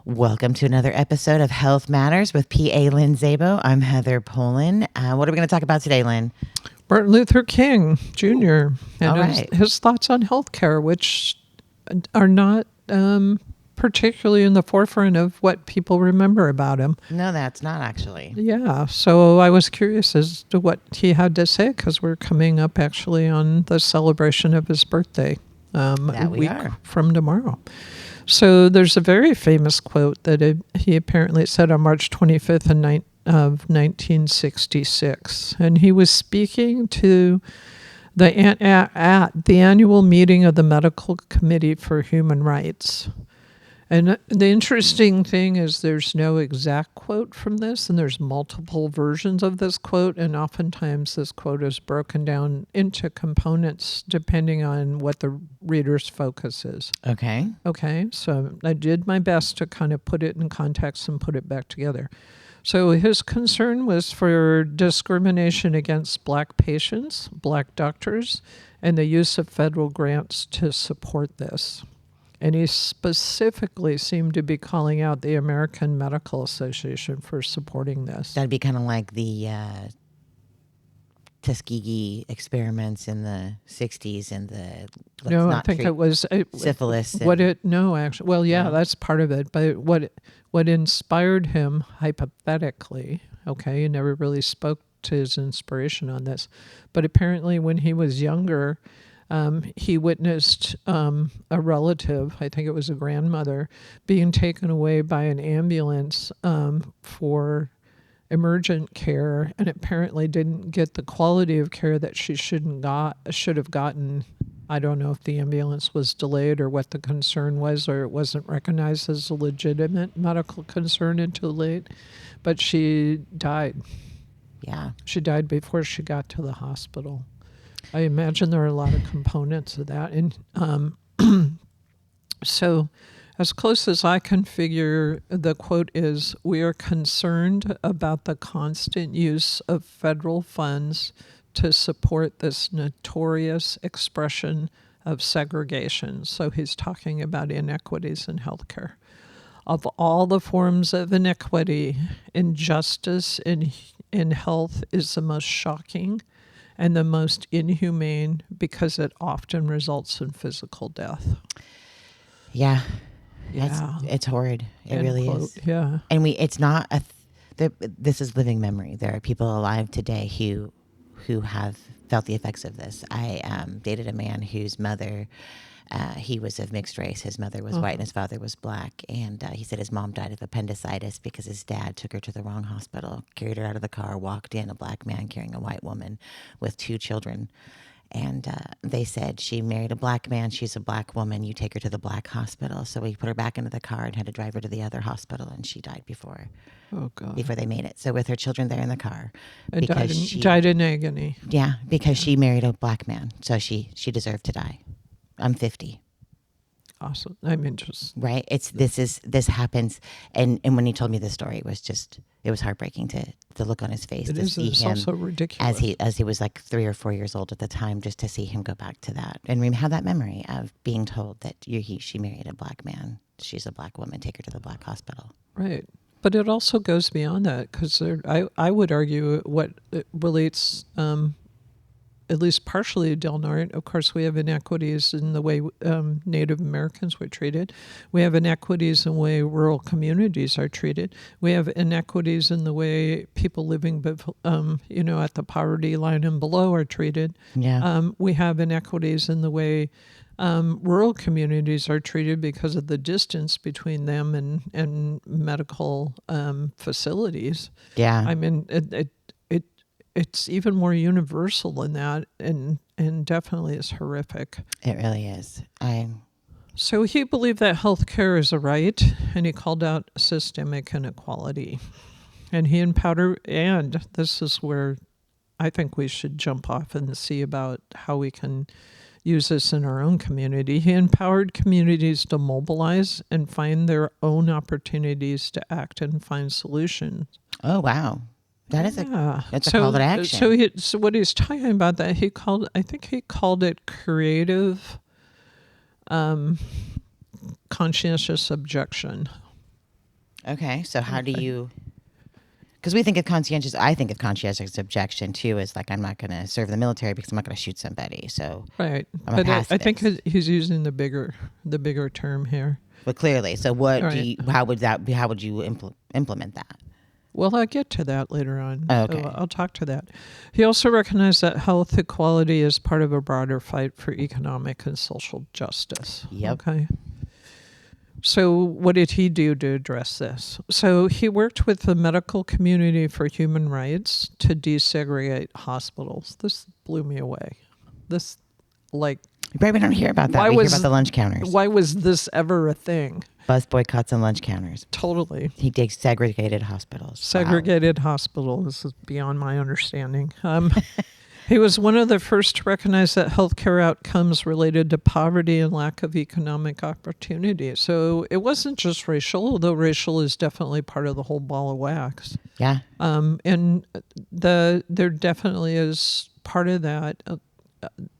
Welcome to another episode of Health Matters with PA Lynn Szabo. I'm Heather Polen. What are we going to talk about today, Lynn? Martin Luther King Jr. and All right. his thoughts on healthcare, which are not particularly in the forefront of what people remember about him. No, that's not actually. Yeah, so I was curious as to what he had to say because we're coming up actually on the celebration of his birthday a week from tomorrow. So there's a very famous quote that he apparently said on March 25th of 1966. And he was speaking to at the annual meeting of the Medical Committee for Human Rights. And the interesting thing is there's no exact quote from this, and there's multiple versions of this quote, and oftentimes this quote is broken down into components depending on what the reader's focus is. Okay, so I did my best to kind of put it in context and put it back together. So his concern was for discrimination against Black patients, Black doctors, and the use of federal grants to support this. And he specifically seemed to be calling out the American Medical Association for supporting this. That'd be kind of like the Tuskegee experiments in the 60s and the I think it was syphilis. That's part of it. But what inspired him hypothetically, he never really spoke to his inspiration on this, but apparently when he was younger, he witnessed a relative, I think it was a grandmother, being taken away by an ambulance for emergent care, and apparently didn't get the quality of care that she should have gotten. I don't know if the ambulance was delayed or what the concern was, or it wasn't recognized as a legitimate medical concern until late, but she died. Yeah. She died before she got to the hospital. I imagine there are a lot of components of that. And so as close as I can figure, the quote is, "We are concerned about the constant use of federal funds to support this notorious expression of segregation." So he's talking about inequities in healthcare. "Of all the forms of inequity, injustice in health is the most shocking and the most inhumane because it often results in physical death." Yeah. It's horrid. It really is. Yeah. And it's not this is living memory. There are people alive today who have felt the effects of this. I dated a man whose mother, he was of mixed race. His mother was white and his father was Black. And he said his mom died of appendicitis because his dad took her to the wrong hospital, carried her out of the car, walked in, a Black man carrying a white woman with 2 children. And they said, she married a Black man. She's a Black woman. You take her to the Black hospital. So we put her back into the car and had to drive her to the other hospital. And she died before they made it. So with her children there in the car. And died in agony. Yeah, because she married a Black man. So she deserved to die. I'm 50. Awesome. I mean, just right. This happens, and when he told me this story, it was heartbreaking to look on his face to see it's him also ridiculous as he was like 3 or 4 years old at the time, just to see him go back to that and have that memory of being told that she married a Black man, she's a Black woman, take her to the Black hospital. Right. But it also goes beyond that because I would argue what it relates. At least partially Del Norte. Of course, we have inequities in the way Native Americans were treated. We have inequities in the way rural communities are treated. We have inequities in the way people living, at the poverty line and below are treated. Yeah. We have inequities in the way rural communities are treated because of the distance between them and medical facilities. Yeah. I mean, it's even more universal than that, and definitely is horrific. It really is. So he believed that healthcare is a right, and he called out systemic inequality. And and this is where I think we should jump off and see about how we can use this in our own community. He empowered communities to mobilize and find their own opportunities to act and find solutions. Oh, wow. That's a call to action. So what he's talking about, that he called it creative conscientious objection. Okay, so how do you? Because we think of conscientious. I think of conscientious objection too as like I'm not going to serve the military because I'm not going to shoot somebody. So Right, I'm a but I pacifist. think he's using the bigger term here. But clearly, so what do Right. you? How would that be? How would you implement that? Well, I'll get to that later on. Oh, So okay. I'll talk to that. He also recognized that health equality is part of a broader fight for economic and social justice. Yep. Okay. So what did he do to address this? So he worked with the medical community for human rights to desegregate hospitals. This blew me away. This, like, You probably don't hear about that. We hear about the lunch counters. why was this ever a thing? Bus boycotts and lunch counters. Totally. He desegregated hospitals. Segregated hospitals is beyond my understanding. He was one of the first to recognize that healthcare outcomes related to poverty and lack of economic opportunity. So it wasn't just racial, although racial is definitely part of the whole ball of wax. Yeah. And there definitely is part of that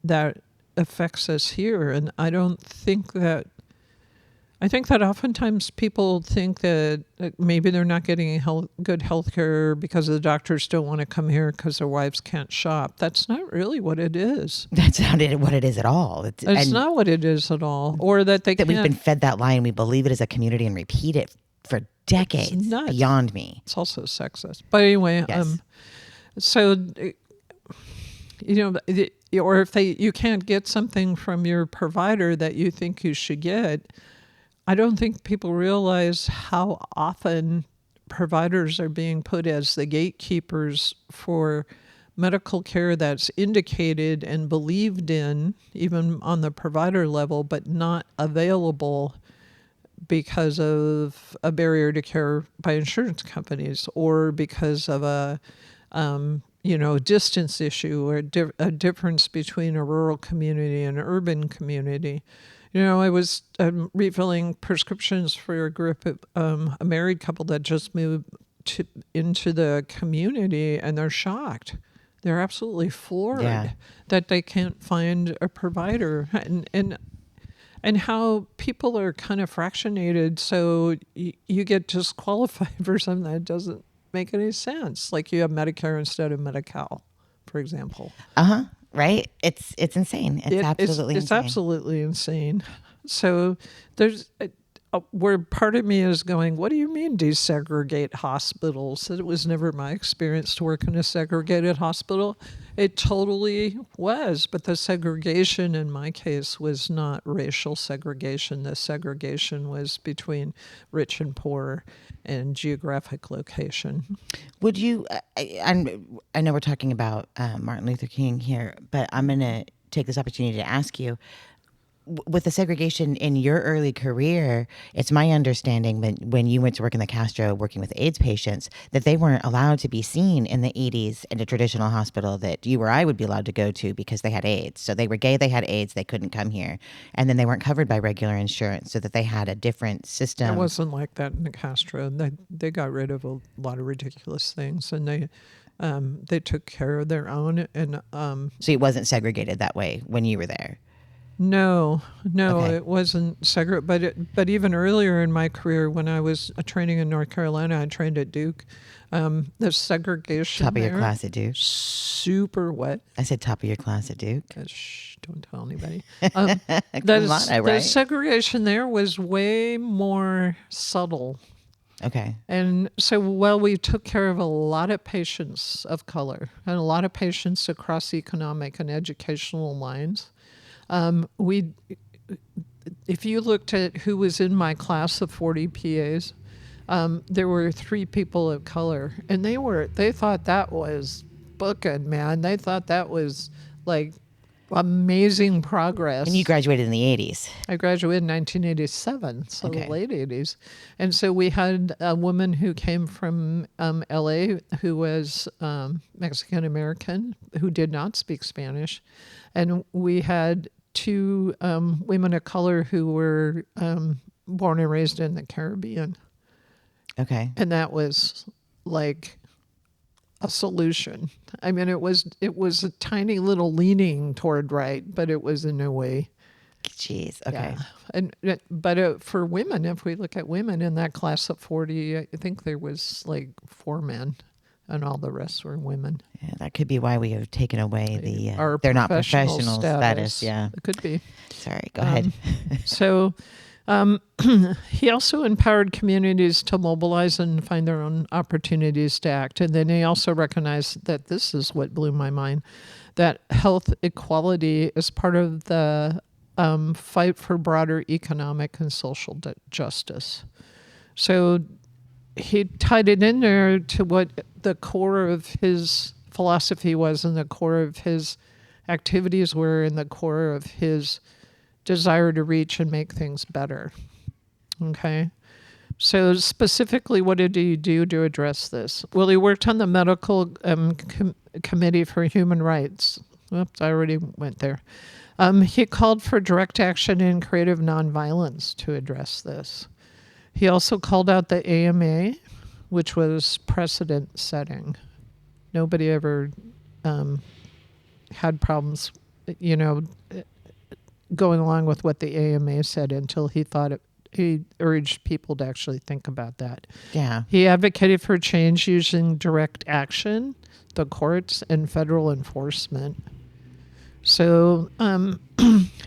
that affects us here. And I think that oftentimes people think that maybe they're not getting good health care because the doctors don't want to come here because their wives can't shop. That's not really what it is. That's not what it is at all. It's not what it is at all. Or that they that can't. We've been fed that lie and we believe it as a community and repeat it for decades. It's nuts. Beyond me. It's also sexist. But anyway, Yes. So, or if you can't get something from your provider that you think you should get, I don't think people realize how often providers are being put as the gatekeepers for medical care that's indicated and believed in, even on the provider level, but not available because of a barrier to care by insurance companies or because of a distance issue or a difference between a rural community and an urban community. I was refilling prescriptions for a group of a married couple that just moved into the community, and they're shocked. They're absolutely floored that they can't find a provider, and how people are kind of fractionated. So you get disqualified for something that doesn't make any sense. Like you have Medicare instead of Medi-Cal, for example. Right? It's insane. It's absolutely insane. It's absolutely insane. So there's where part of me is going, what do you mean desegregate hospitals? It was never my experience to work in a segregated hospital. It totally was, but the segregation in my case was not racial segregation. The segregation was between rich and poor and geographic location. Would you, I know we're talking about Martin Luther King here, but I'm going to take this opportunity to ask you, with the segregation in your early career, it's my understanding that when you went to work in the Castro working with AIDS patients, that they weren't allowed to be seen in the 80s in a traditional hospital that you or I would be allowed to go to because they had AIDS. So they were gay, they had AIDS, they couldn't come here. And then they weren't covered by regular insurance, so that they had a different system. It wasn't like that in the Castro. They got rid of a lot of ridiculous things, and they took care of their own. And so it wasn't segregated that way when you were there? No, Okay. It wasn't segregated. But even earlier in my career, when I was training in North Carolina, I trained at Duke. The segregation Top of your class at Duke? Super what? I said top of your class at Duke. Shh, don't tell anybody. Come on, right? The segregation there was way more subtle. Okay. And so while we took care of a lot of patients of color and a lot of patients across economic and educational lines, if you looked at who was in my class of 40 PAs, there were 3 people of color, and they thought that was booking, man. They thought that was like amazing progress. And you graduated in the 80s. I graduated in 1987, so Okay. the late 80s. And so we had a woman who came from LA who was Mexican American, who did not speak Spanish. And we had 2 women of color who were born and raised in the Caribbean. Okay. And that was like a solution. I mean, it was a tiny little leaning toward right, but it was in no way Jeez. Okay. Yeah. But for women, if we look at women in that class of 40, I think there was like 4 men, and all the rest were women. Yeah, that could be why we have taken away the our they're not professional professional status. Yeah. It could be. Sorry. Go ahead. So he also empowered communities to mobilize and find their own opportunities to act. And then he also recognized that this is what blew my mind, that health equality is part of the fight for broader economic and social justice. So he tied it in there to what the core of his philosophy was, and the core of his activities were, and the core of his desire to reach and make things better. Okay. So specifically, what did he do to address this? Well, he worked on the Medical Committee for Human Rights. Oops, I already went there. He called for direct action and creative nonviolence to address this. He also called out the AMA, which was precedent setting. Nobody ever had problems, going along with what the AMA said until he urged people to actually think about that. Yeah. He advocated for change using direct action, the courts, and federal enforcement. So,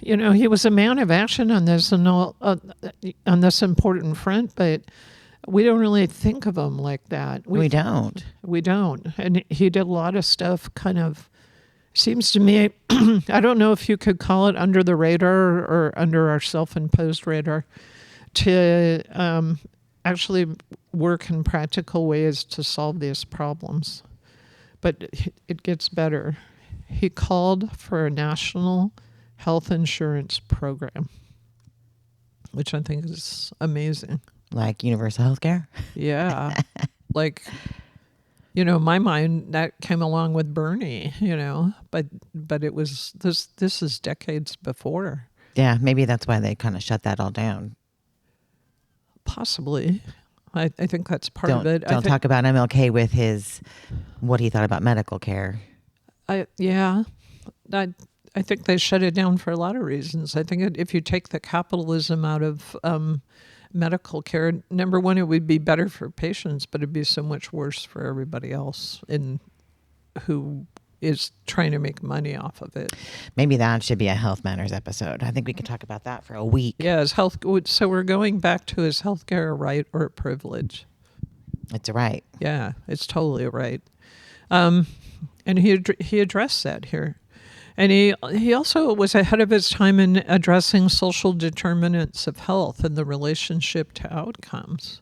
he was a man of action on this and on this important front, but we don't really think of him like that. We don't. We don't. And he did a lot of stuff kind of, seems to me, I don't know if you could call it under the radar or under our self-imposed radar, to actually work in practical ways to solve these problems. But it gets better. He called for a national health insurance program, which I think is amazing. Like universal health care? Yeah. Like, my mind, that came along with Bernie, but it was, this is decades before. Yeah, maybe that's why they kind of shut that all down. Possibly. I think that's part of it. Don't talk about MLK with what he thought about medical care. I think they shut it down for a lot of reasons. I think if you take the capitalism out of medical care, number one, it would be better for patients, but it'd be so much worse for everybody else who is trying to make money off of it. Maybe that should be a Health Matters episode. I think we could talk about that for a week. Yeah, so we're going back to, is healthcare a right or a privilege? It's a right. Yeah, it's totally a right. And he addressed that here. And he also was ahead of his time in addressing social determinants of health and the relationship to outcomes.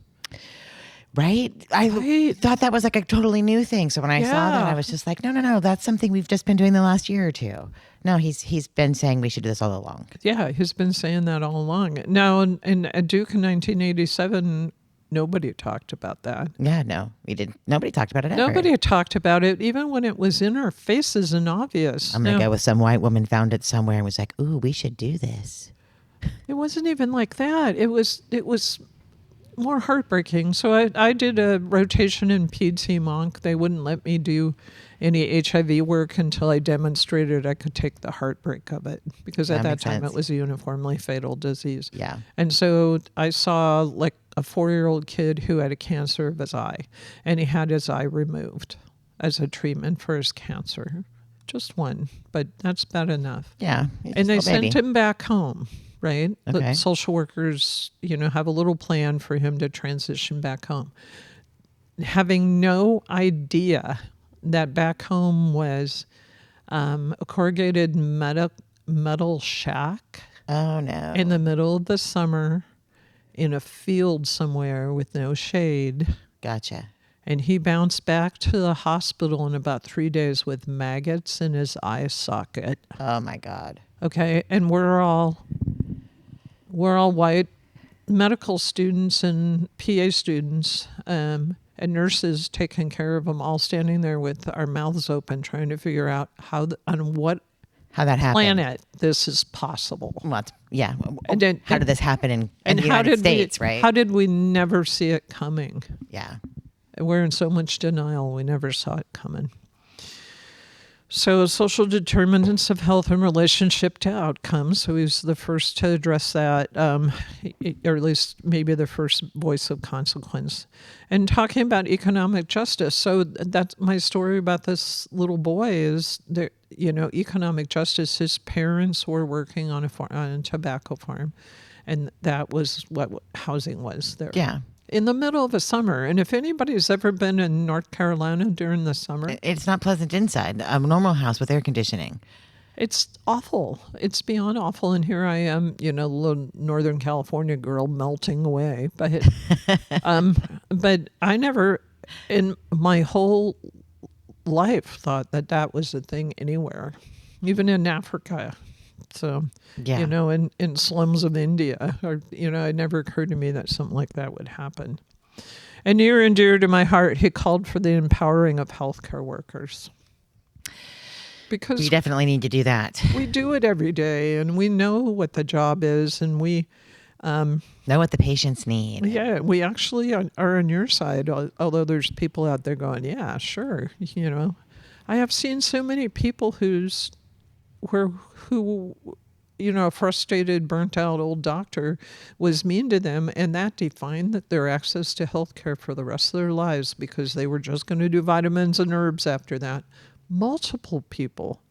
Right? I thought that was like a totally new thing. So when I saw that, I was just like, no, that's something we've just been doing the last year or two. No, he's been saying we should do this all along. Yeah, he's been saying that all along. Now, at Duke in 1987, nobody talked about that. Yeah, no, we didn't. Nobody talked about it ever. Nobody talked about it, even when it was in our faces and obvious. I'm going to go with some white woman found it somewhere and was like, ooh, we should do this. It wasn't even like that. It was more heartbreaking. So I did a rotation in Peds Monk. They wouldn't let me do any HIV work until I demonstrated I could take the heartbreak of it, because at that time it was a uniformly fatal disease. Yeah. And so I saw like a 4-year-old kid who had a cancer of his eye, and he had his eye removed as a treatment for his cancer. Just one, but that's bad enough. Yeah. And they sent him back home. Right? Okay. The social workers, have a little plan for him to transition back home. Having no idea that back home was a corrugated metal shack. Oh, no. In the middle of the summer in a field somewhere with no shade. Gotcha. And he bounced back to the hospital in about 3 days with maggots in his eye socket. Oh, my God. Okay, and we're all white medical students and PA students and nurses taking care of them, all standing there with our mouths open, trying to figure out how that happened. Planet this is possible. Yeah. How did this happen in the United States, right? How did we never see it coming? Yeah. We're in so much denial, we never saw it coming. So social determinants of health in relationship to outcomes. So he's the first to address that, or at least maybe the first voice of consequence. And talking about economic justice. So that's my story about this little boy is there, economic justice. His parents were working on a tobacco farm, and that was what housing was there. Yeah. In the middle of a summer. And if anybody's ever been in North Carolina during the summer, it's not pleasant inside. A normal house with air conditioning. It's awful. It's beyond awful. And here I am, little Northern California girl melting away. But, but I never in my whole life thought that was a thing anywhere, even in Africa. So, in slums of India, or, it never occurred to me that something like that would happen. And near and dear to my heart, he called for the empowering of healthcare workers. Because we definitely need to do that. We do it every day, and we know what the job is, and we know what the patients need. Yeah, we actually are on your side, although there's people out there going, yeah, sure. I have seen so many people who a frustrated, burnt out old doctor was mean to them, and that defined their access to health care for the rest of their lives because they were just going to do vitamins and herbs after that. Multiple people.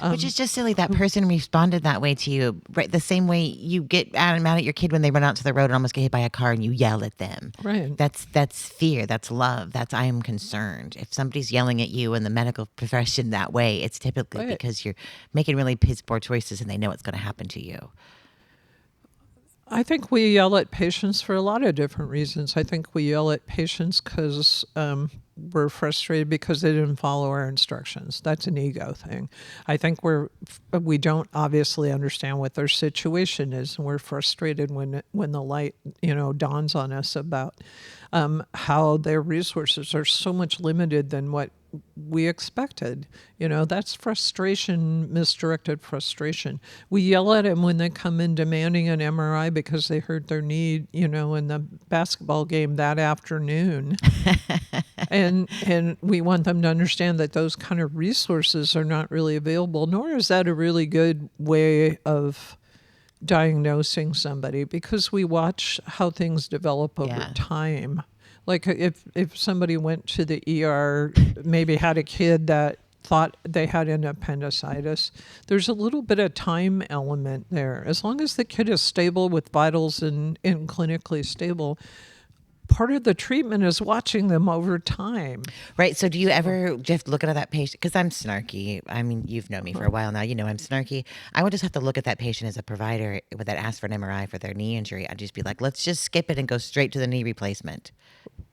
Which is just silly. That person responded that way to you, right? The same way you get mad at your kid when they run out to the road and almost get hit by a car and you yell at them. Right. That's fear. That's love. That's I am concerned. If somebody's yelling at you in the medical profession that way, it's typically because you're making really piss poor choices and they know it's going to happen to you. I think we yell at patients for a lot of different reasons. I think we yell at patients because we're frustrated because they didn't follow our instructions. That's an ego thing. I think we don't obviously understand what their situation is, and we're frustrated when the light dawns on us about how their resources are so much limited than what we expected. That's frustration, misdirected frustration. We yell at them when they come in demanding an MRI because they hurt their knee, in the basketball game that afternoon. and we want them to understand that those kind of resources are not really available, nor is that a really good way of diagnosing somebody, because we watch how things develop over time. Like if somebody went to the ER, maybe had a kid that thought they had an appendicitis, there's a little bit of time element there. As long as the kid is stable with vitals and clinically stable, part of the treatment is watching them over time. Right. So do you ever just look at that patient? Because I'm snarky. I mean, you've known me for a while now. I'm snarky. I would just have to look at that patient as a provider that asked for an MRI for their knee injury. I'd just be like, let's just skip it and go straight to the knee replacement.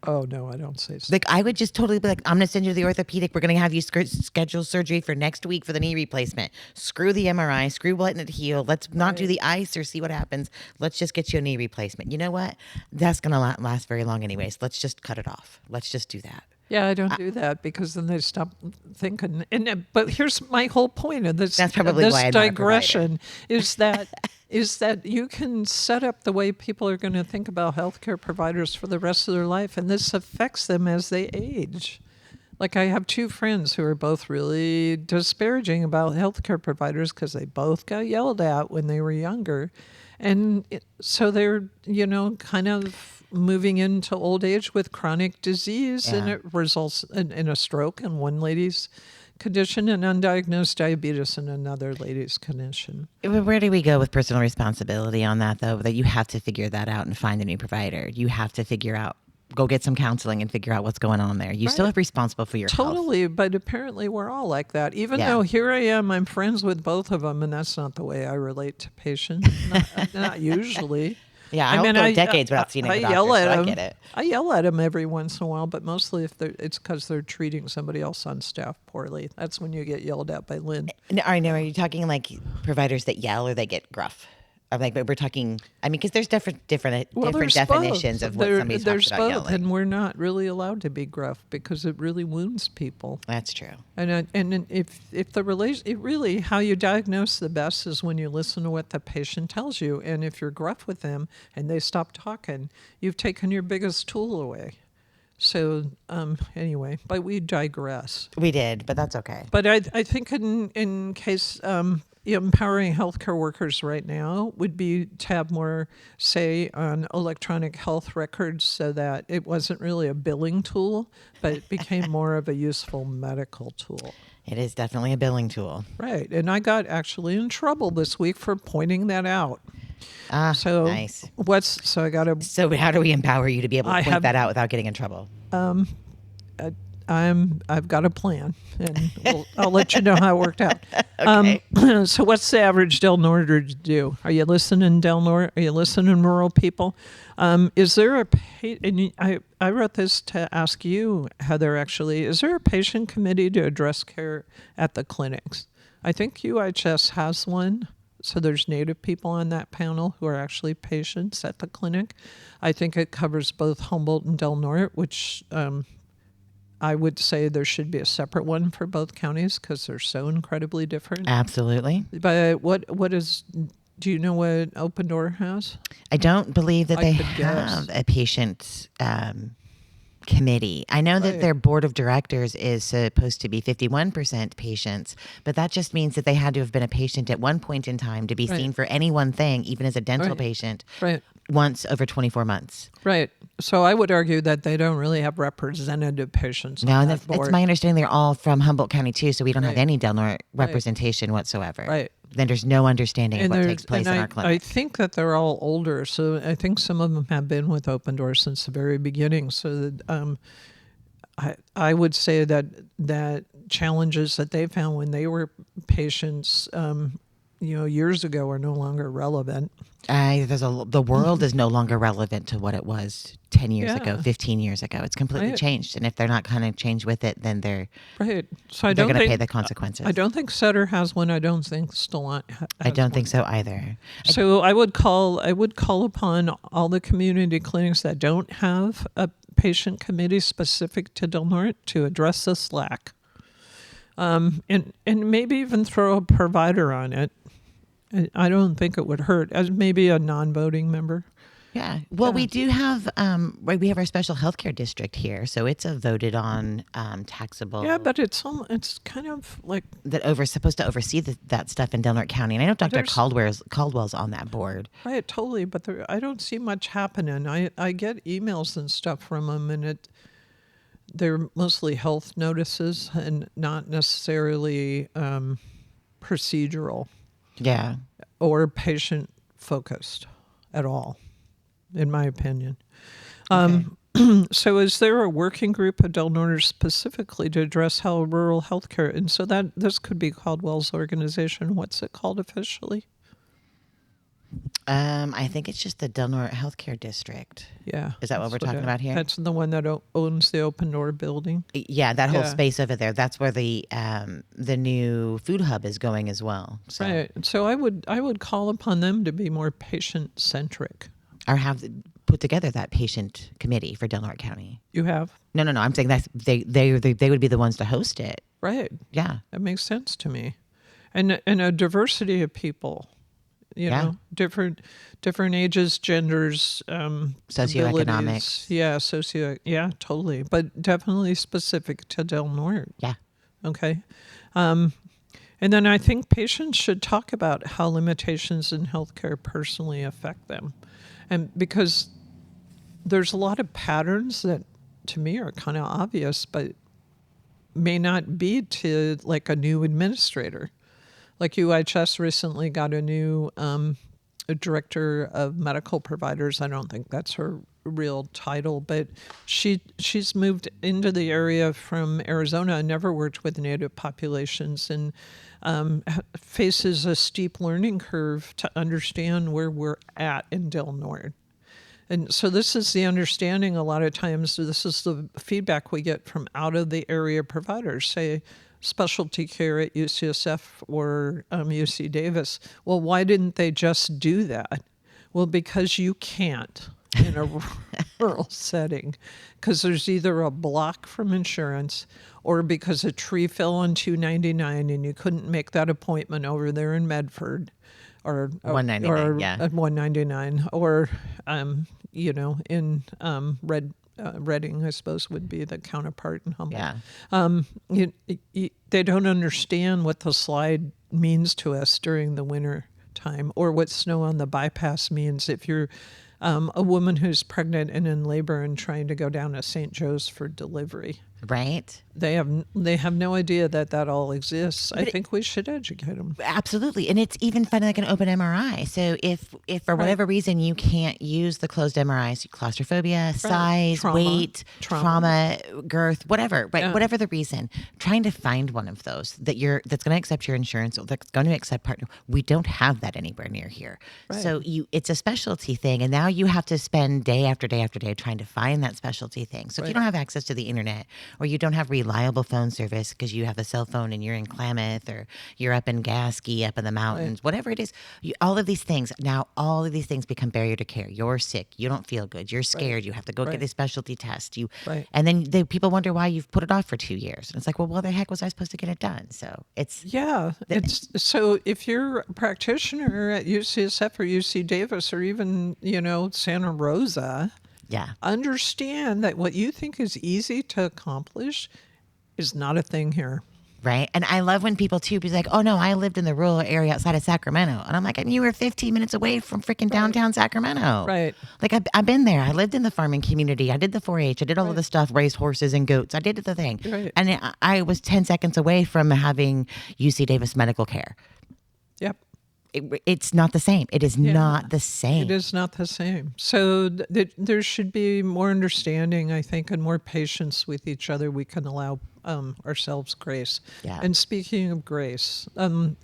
Oh, no, I don't say so. Like, I would just totally be like, I'm going to send you to the orthopedic. We're going to have you schedule surgery for next week for the knee replacement. Screw the MRI. Screw letting it heal. Let's not do the ice or see what happens. Let's just get you a knee replacement. You know what? That's going to last very long anyways. Let's just cut it off. Let's just do that. Yeah, I don't do that because then they stop thinking. But here's my whole point of this. That's probably this why I'm digression is that you can set up the way people are going to think about healthcare providers for the rest of their life, and this affects them as they age. Like, I have two friends who are both really disparaging about healthcare providers because they both got yelled at when they were younger. And so they're, kind of moving into old age with chronic disease, and it results in a stroke in one lady's condition and undiagnosed diabetes in another lady's condition. Where do we go with personal responsibility on that, though? That you have to figure that out and find a new provider. You have to figure out, go get some counseling and figure out what's going on there. You still have responsible for your health. Totally, but apparently we're all like that. Even though here I am, I'm friends with both of them, and that's not the way I relate to patients. Not usually. Yeah, I mean, go decades without seeing a doctor, so I get it. I yell at them every once in a while, but mostly it's because they're treating somebody else on staff poorly. That's when you get yelled at by Lynn. I know. Are you talking like providers that yell or they get gruff? Like, we're talking, because there's different definitions of what somebody talks about yelling. And we're not really allowed to be gruff because it really wounds people. That's true. And if the relation, really how you diagnose the best is when you listen to what the patient tells you. And if you're gruff with them and they stop talking, you've taken your biggest tool away. So anyway, but we digress. We did, but that's okay. But I think in case empowering healthcare workers right now would be to have more say on electronic health records, so that it wasn't really a billing tool, but it became more of a useful medical tool. It is definitely a billing tool. Right. And I got actually in trouble this week for pointing that out. So nice. So I got to. So how do we empower you to be able to point that out without getting in trouble? I've got a plan, and I'll let you know how it worked out. Okay. So what's the average Del Norter do? Are you listening, Del Norte? Are you listening, rural people? Is there and I wrote this to ask you, Heather, actually. Is there a patient committee to address care at the clinics? I think UHS has one. So there's Native people on that panel who are actually patients at the clinic. I think it covers both Humboldt and Del Norte, which I would say there should be a separate one for both counties because they're so incredibly different. Absolutely. But do you know what Open Door has? I don't believe that they have a patient committee. I know that their board of directors is supposed to be 51% patients, but that just means that they had to have been a patient at one point in time to be seen for any one thing, even as a dental patient, once over 24 months. Right. So I would argue that they don't really have representative patients. No, that's my understanding. They're all from Humboldt County too, so we don't have any Del Norte representation whatsoever. Right. Then there's no understanding of what takes place in our clinic. I think that they're all older, so I think some of them have been with Open Door since the very beginning. So that, I would say that challenges that they found when they were patients, years ago are no longer relevant. The world is no longer relevant to what it was 10 years ago, 15 years ago. It's completely changed. And if they're not kind of changed with it, then they're So they're going to pay the consequences. I don't think Sutter has one. I don't think Stallant has I don't think so either. So I would call upon all the community clinics that don't have a patient committee specific to Del Norte to address this lack. And maybe even throw a provider on it. I don't think it would hurt, as maybe a non-voting member. Yeah. Well, we do have we have our special healthcare district here, so it's a voted on taxable. Yeah, but it's kind of like that supposed to oversee that stuff in Del Norte County, and I know Dr. Caldwell's on that board. Right, totally. But I don't see much happening. I get emails and stuff from them, and they're mostly health notices and not necessarily procedural. Yeah. Or patient focused at all, in my opinion. Okay. So is there a working group of Del Norte specifically to address how rural healthcare, and so that this could be Caldwell's organization. What's it called officially? I think it's just the Del Norte Healthcare District. Yeah. Is that what we're talking about here? That's the one that owns the Open Door building. Yeah, that whole space over there. That's where the new food hub is going as well. So. Right. So I would call upon them to be more patient centric. Or have put together that patient committee for Del Norte County. You have? No. I'm saying that they would be the ones to host it. Right. Yeah. That makes sense to me. And a diversity of people. You know, different ages, genders, socioeconomics. Yeah, totally. But definitely specific to Del Norte. Yeah. Okay. And then I think patients should talk about how limitations in healthcare personally affect them. And because there's a lot of patterns that to me are kind of obvious, but may not be to like a new administrator. Like UHS recently got a new director of medical providers. I don't think that's her real title, but she's moved into the area from Arizona and never worked with Native populations, and faces a steep learning curve to understand where we're at in Del Norte. And so this is the understanding a lot of times, this is the feedback we get from out of the area providers, say, specialty care at UCSF or UC Davis. Well, why didn't they just do that? Well, because you can't in a rural setting, because there's either a block from insurance or because a tree fell on 299 and you couldn't make that appointment over there in Medford or 199, or at 199 or in Reading, I suppose, would be the counterpart in Humboldt. Yeah. They don't understand what the slide means to us during the winter time, or what snow on the bypass means if you're a woman who's pregnant and in labor and trying to go down to St. Joe's for delivery. Right. They have no idea that all exists. I think we should educate them. Absolutely. And it's even fun like an open MRI. So if for whatever reason you can't use the closed MRIs, claustrophobia, size, weight, trauma, girth, whatever, right? Whatever the reason, trying to find one of those that's going to accept your insurance, or that's going to accept partner. We don't have that anywhere near here. Right. So it's a specialty thing, and now you have to spend day after day after day trying to find that specialty thing. So if you don't have access to the internet, or you don't have reliable phone service because you have a cell phone and you're in Klamath, or you're up in Gasky, up in the mountains, whatever it is, all of these things become barrier to care. You're sick. You don't feel good. You're scared. You have to go get a specialty test. And then people wonder why you've put it off for 2 years. And it's like, well, the heck was I supposed to get it done? So so if you're a practitioner at UCSF or UC Davis, or even, Santa Rosa, understand that what you think is easy to accomplish is not a thing here. Right. And I love when people too be like, oh no, I lived in the rural area outside of Sacramento. And I'm like, and you were 15 minutes away from freaking downtown Sacramento. Right. Like I've been there. I lived in the farming community. I did the 4-H. I did all of the stuff, raised horses and goats. I did the thing. Right. And I was 10 seconds away from having UC Davis medical care. Yep. It's not the same. It is not the same. It is not the same. So there should be more understanding, I think, and more patience with each other. We can allow ourselves grace. Yeah. And speaking of grace,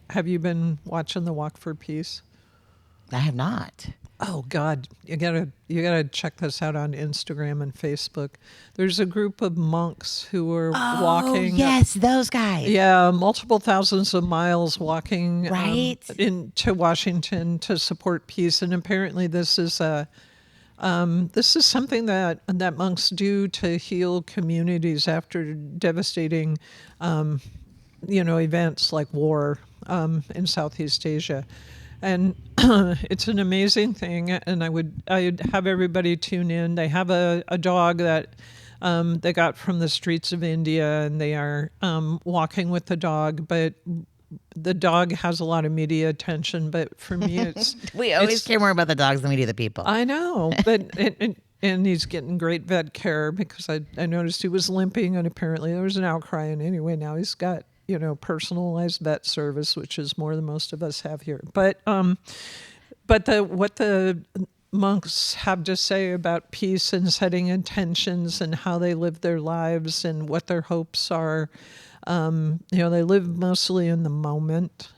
have you been watching the Walk for Peace? I have not. Oh God, you gotta check this out on Instagram and Facebook. There's a group of monks who are walking. Yes, those guys. Yeah, multiple thousands of miles walking into Washington to support peace. And apparently, this is something that monks do to heal communities after devastating, events like war in Southeast Asia. And it's an amazing thing, and I'd have everybody tune in. They have a dog that they got from the streets of India, and they are walking with the dog, but the dog has a lot of media attention. But for me, it's we always care more about the dogs than we do the people. I know, but and he's getting great vet care, because I noticed he was limping, and apparently there was an outcry. And anyway, now he's got personalized vet service, which is more than most of us have here. But what the monks have to say about peace and setting intentions and how they live their lives and what their hopes are, they live mostly in the moment,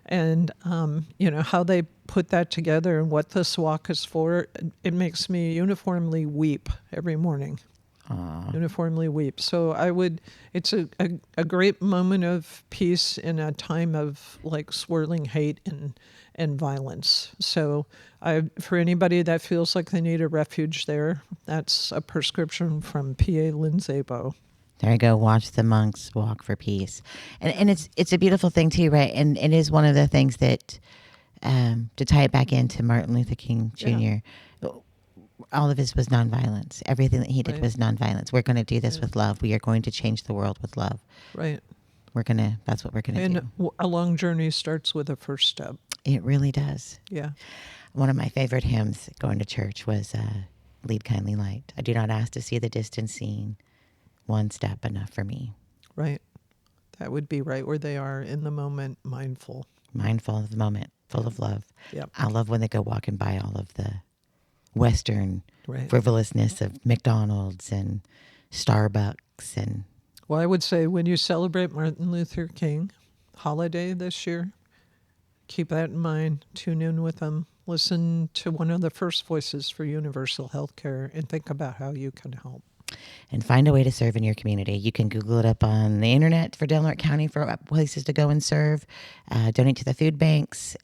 and how they put that together and what this walk is for. It makes me uniformly weep every morning. Uniformly weep. So it's a great moment of peace in a time of like swirling hate and violence. So for anybody that feels like they need a refuge there, that's a prescription from PA Lynn Szabo. There you go. Watch the monks walk for peace. And it's a beautiful thing too, right? And it is one of the things that, to tie it back into Martin Luther King Jr., all of this was nonviolence. Everything that he did was nonviolence. We're going to do this with love. We are going to change the world with love. Right. That's what we're going to do. And a long journey starts with a first step. It really does. Yeah. One of my favorite hymns going to church was Lead Kindly Light. I do not ask to see the distant scene. One step enough for me. Right. That would be right where they are in the moment, mindful. Mindful of the moment, full of love. Yep. I love when they go walking by all of the Western frivolousness of McDonald's and Starbucks. And well, I would say when you celebrate Martin Luther King holiday this year, keep that in mind. Tune in with them. Listen to one of the first voices for universal health care and think about how you can help. And find a way to serve in your community. You can Google it up on the internet for Del Norte County for places to go and serve. Donate to the food banks.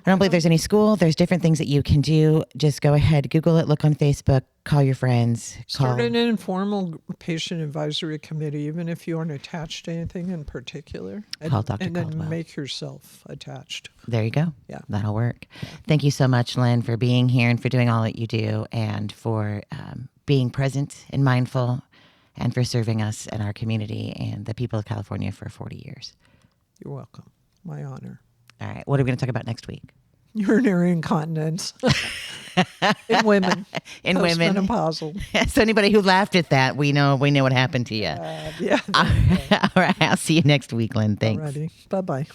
I don't believe there's any school. There's different things that you can do. Just go ahead, Google it, look on Facebook, call your friends. Start an informal patient advisory committee, even if you aren't attached to anything in particular. Call Dr. And then Caldwell. make yourself attached. There you go. Yeah. That'll work. Yeah. Thank you so much, Lynn, for being here and for doing all that you do and for being present and mindful and for serving us and our community and the people of California for 40 years. You're welcome. My honor. All right. What are we going to talk about next week? Urinary incontinence in women. In women. Postmenopausal. So anybody who laughed at that, we know what happened to you. Yeah. All right. I'll see you next week, Lynn. Thanks. Alrighty. Bye-bye.